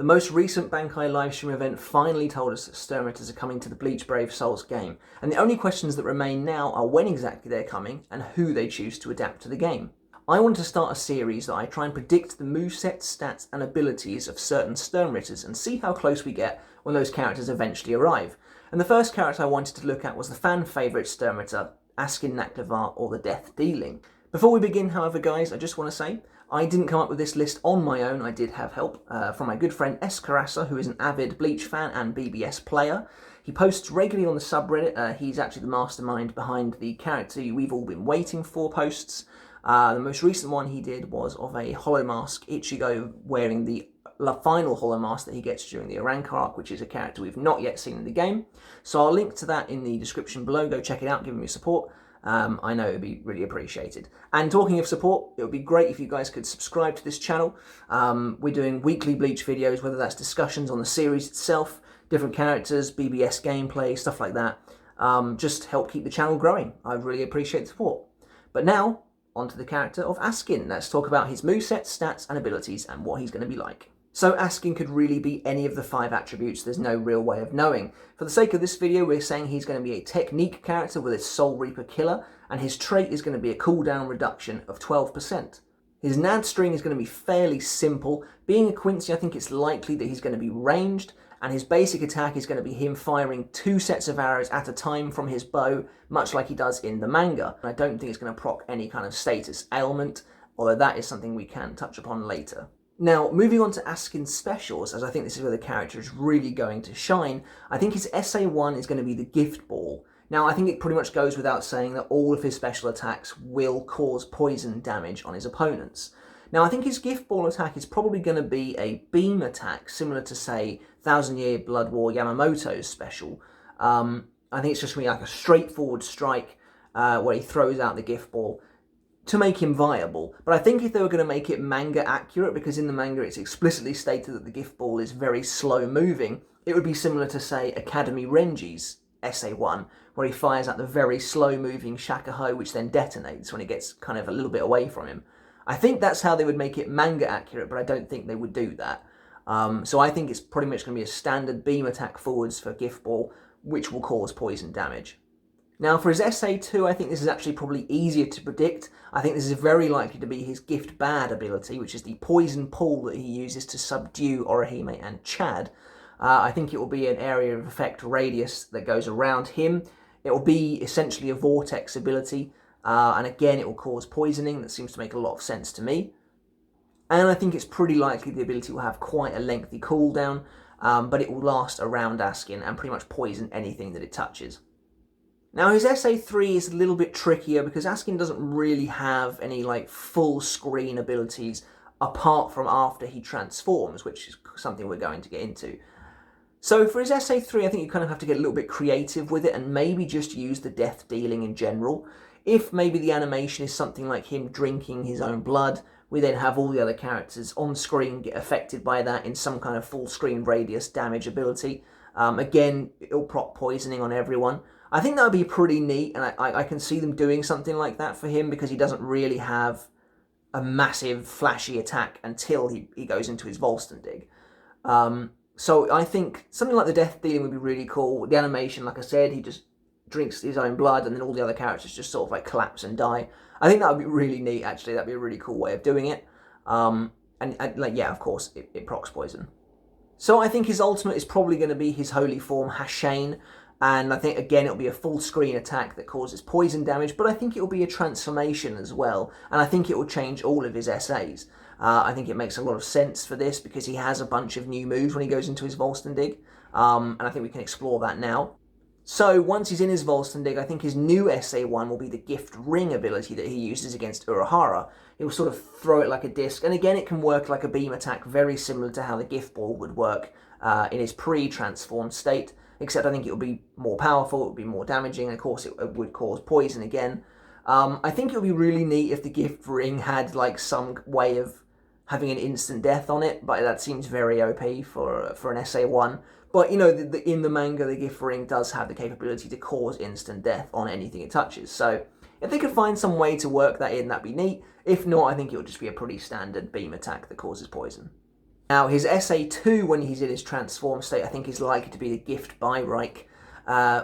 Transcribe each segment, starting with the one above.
The most recent Bankai livestream event finally told us that Sternritters are coming to the Bleach Brave Souls game, and the only questions that remain now are when exactly they're coming and who they choose to adapt to the game. I want to start a series that I try and predict the moveset, stats and abilities of certain Sternritters and see how close we get when those characters eventually arrive. And the first character I wanted to look at was the fan favourite Sternritter, Askin Nakk le Vaar, or the Death Dealing. Before we begin, however, guys, I just want to say, I didn't come up with this list on my own. I did have help from my good friend Escarassa, who is an avid Bleach fan and BBS player. He posts regularly on the subreddit. He's actually the mastermind behind the character we've all been waiting for posts. The most recent one he did was of a Hollow Mask Ichigo wearing the final Hollow Mask that he gets during the Arrancar arc, which is a character we've not yet seen in the game. So I'll link to that in the description below. Go check it out, give him your support. I know it would be really appreciated. And talking of support, it would be great if you guys could subscribe to this channel. We're doing weekly Bleach videos, whether that's discussions on the series itself, different characters, BBS gameplay, stuff like that. Just help keep the channel growing. I really appreciate the support. But now, onto the character of Askin. Let's talk about his moveset, stats and abilities and what he's going to be like. So Askin could really be any of the 5 attributes, there's no real way of knowing. For the sake of this video, we're saying he's going to be a technique character with a Soul Reaper killer, and his trait is going to be a cooldown reduction of 12%. His NAD string is going to be fairly simple. Being a Quincy, I think it's likely that he's going to be ranged, and his basic attack is going to be him firing 2 sets of arrows at a time from his bow, much like he does in the manga. I don't think it's going to proc any kind of status ailment, although that is something we can touch upon later. Now, moving on to Askin's specials, as I think this is where the character is really going to shine, I think his SA1 is going to be the Gift Ball. Now, I think it pretty much goes without saying that all of his special attacks will cause poison damage on his opponents. Now, I think his Gift Ball attack is probably going to be a beam attack, similar to, say, 1000 Year Blood War Yamamoto's special. I think it's just going to be like a straightforward strike where he throws out the Gift Ball to make him viable. But I think if they were going to make it manga accurate, because in the manga it's explicitly stated that the Gift Ball is very slow moving, it would be similar to, say, Academy Renji's SA1, where he fires at the very slow moving Shakuho, which then detonates when it gets kind of a little bit away from him. I think that's how they would make it manga accurate, but I don't think they would do that. So I think it's pretty much going to be a standard beam attack forwards for Gift Ball, which will cause poison damage. Now for his SA2, I think this is actually probably easier to predict. I think this is very likely to be his Gift Bad ability, which is the poison pool that he uses to subdue Orihime and Chad. I think it will be an area of effect radius that goes around him. It will be essentially a vortex ability, and again it will cause poisoning. That seems to make a lot of sense to me. And I think it's pretty likely the ability will have quite a lengthy cooldown, but it will last around Askin and pretty much poison anything that it touches. Now his SA3 is a little bit trickier because Askin doesn't really have any like full screen abilities apart from after he transforms, which is something we're going to get into. So for his SA3, I think you kind of have to get a little bit creative with it and maybe just use the death dealing in general. If maybe the animation is something like him drinking his own blood, we then have all the other characters on screen get affected by that in some kind of full screen radius damage ability. Again, it'll proc poisoning on everyone. I think that would be pretty neat, and I can see them doing something like that for him because he doesn't really have a massive flashy attack until he goes into his Volstendig. So I think something like the death dealing would be really cool. The animation, like I said, he just drinks his own blood and then all the other characters just sort of like collapse and die. I think that would be really neat, actually. That'd be a really cool way of doing it. And like, yeah, of course, it procs poison. So I think his ultimate is probably going to be his holy form, Hashane. And I think, again, it'll be a full screen attack that causes poison damage, but I think it'll be a transformation as well. And I think it will change all of his SAs. I think it makes a lot of sense for this because he has a bunch of new moves when he goes into his Volstendig. And I think we can explore that now. So once he's in his Volstendig, I think his new SA1 will be the Gift Ring ability that he uses against Urahara. It will sort of throw it like a disc, and again it can work like a beam attack, very similar to how the Gift Ball would work in his pre-transformed state, except I think it will be more powerful, it would be more damaging, and of course it would cause poison again. I think it would be really neat if the Gift Ring had like some way of having an instant death on it, but that seems very OP for an SA1. But, you know, in the manga, the Gift Ring does have the capability to cause instant death on anything it touches. So if they could find some way to work that in, that'd be neat. If not, I think it would just be a pretty standard beam attack that causes poison. Now, his SA2, when he's in his transform state, I think is likely to be the Gift Byrike,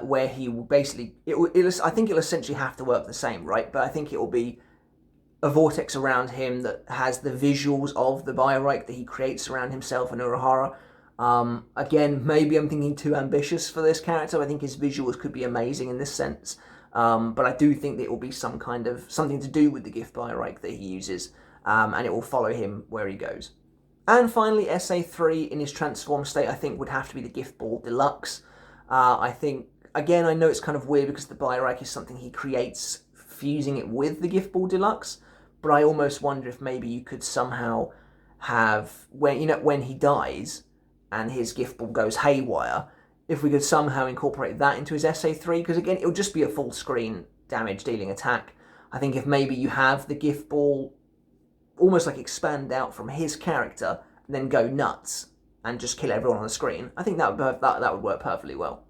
where he will basically, I think it'll essentially have to work the same, right? But I think it will be a vortex around him that has the visuals of the Byrike that he creates around himself and Urahara. Again, maybe I'm thinking too ambitious for this character. I think his visuals could be amazing in this sense. But I do think that it will be something to do with the Gift Byrike that he uses, and it will follow him where he goes. And finally, SA3 in his transform state, I think would have to be the Gift Ball Deluxe. I think, again, I know it's kind of weird because the Byrike is something he creates fusing it with the Gift Ball Deluxe, but I almost wonder if maybe you could somehow have, when he dies and his Gift Ball goes haywire, if we could somehow incorporate that into his SA3, because again, it'll just be a full screen damage dealing attack. I think if maybe you have the Gift Ball almost like expand out from his character and then go nuts and just kill everyone on the screen, I think that would work perfectly well.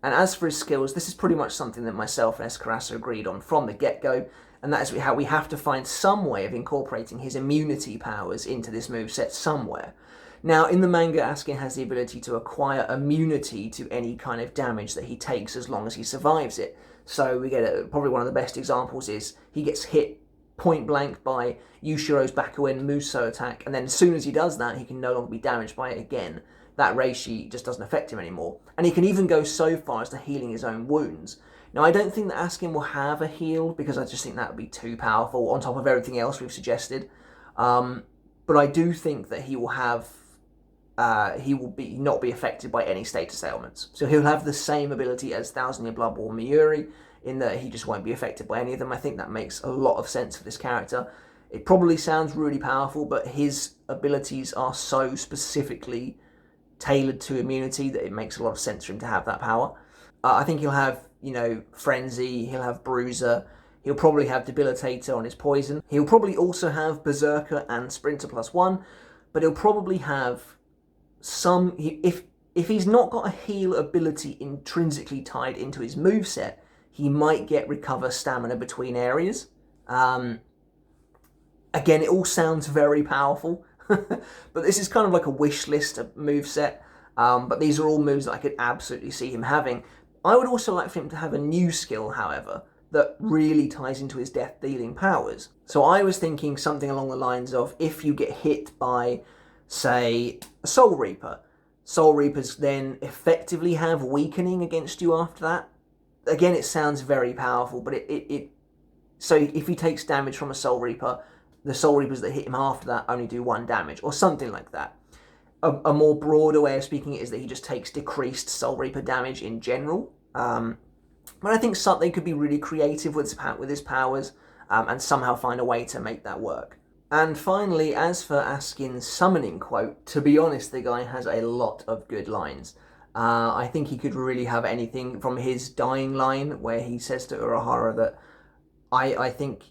And as for his skills, this is pretty much something that myself and Escarassa agreed on from the get-go, and that is how we have to find some way of incorporating his immunity powers into this moveset somewhere. Now, in the manga, Askin has the ability to acquire immunity to any kind of damage that he takes as long as he survives it. So we get probably one of the best examples is he gets hit point blank by Yushiro's Bakuen Muso attack, and then as soon as he does that, he can no longer be damaged by it again. That reishi just doesn't affect him anymore. And he can even go so far as to healing his own wounds. Now, I don't think that Askin will have a heal, because I just think that would be too powerful on top of everything else we've suggested. But I do think that he will have, not be affected by any status ailments. So he'll have the same ability as Thousand Year Blood War Miyuri, in that he just won't be affected by any of them. I think that makes a lot of sense for this character. It probably sounds really powerful, but his abilities are so specifically tailored to immunity that it makes a lot of sense for him to have that power. I think he'll have, Frenzy, he'll have Bruiser, he'll probably have Debilitator on his poison. He'll probably also have Berserker and Sprinter +1, but he'll probably have some, if he's not got a heal ability intrinsically tied into his moveset, he might get Recover Stamina between areas. Again, it all sounds very powerful, but this is kind of like a wish list of moveset, but these are all moves that I could absolutely see him having. I would also like for him to have a new skill, however, that really ties into his death-dealing powers. So I was thinking something along the lines of, if you get hit by, say, a Soul Reaper, Soul Reapers then effectively have weakening against you after that. Again, it sounds very powerful, but so if he takes damage from a Soul Reaper, the Soul Reapers that hit him after that only do 1 damage, or something like that. A more broader way of speaking it is that he just takes decreased Soul Reaper damage in general. But I think something could be really creative with his powers, and somehow find a way to make that work. And finally, as for Askin's summoning quote, to be honest, the guy has a lot of good lines. I think he could really have anything from his dying line, where he says to Urahara that, I think,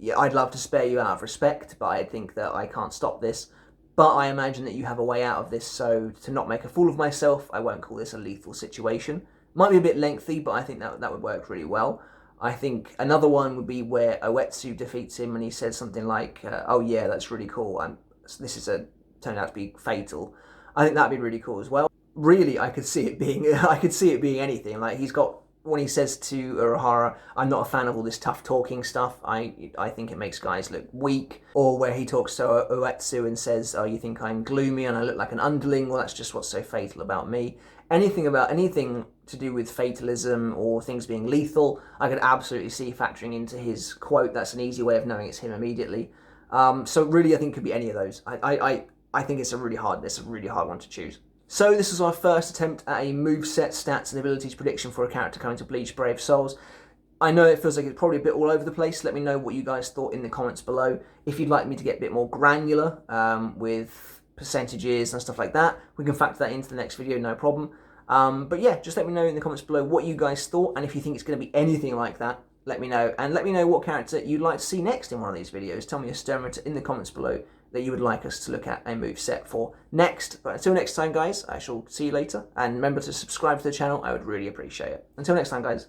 yeah, I'd love to spare you out of respect, but I think that I can't stop this. But I imagine that you have a way out of this, so to not make a fool of myself, I won't call this a lethal situation. Might be a bit lengthy, but I think that would work really well. I think another one would be where Oetsu defeats him and he says something like, oh yeah, that's really cool, this is turned out to be fatal. I think that'd be really cool as well. Really, I could see it being anything. Like, when he says to Urahara, I'm not a fan of all this tough talking stuff, I think it makes guys look weak. Or where he talks to Oetsu and says, oh, you think I'm gloomy and I look like an underling? Well, that's just what's so fatal about me. Anything to do with fatalism or things being lethal, I could absolutely see factoring into his quote. That's an easy way of knowing it's him immediately. So really, I think it could be any of those. I think it's a really hard one to choose. So this is our first attempt at a moveset, stats and abilities prediction for a character coming to Bleach Brave Souls. I know it feels like it's probably a bit all over the place. Let me know what you guys thought in the comments below. If you'd like me to get a bit more granular with percentages and stuff like that, we can factor that into the next video, no problem. But yeah, just let me know in the comments below what you guys thought, and if you think it's going to be anything like that, let me know. And let me know what character you'd like to see next in one of these videos. Tell me a Sternritter in the comments below that you would like us to look at a moveset for next. But until next time, guys, I shall see you later. And remember to subscribe to the channel. I would really appreciate it. Until next time, guys.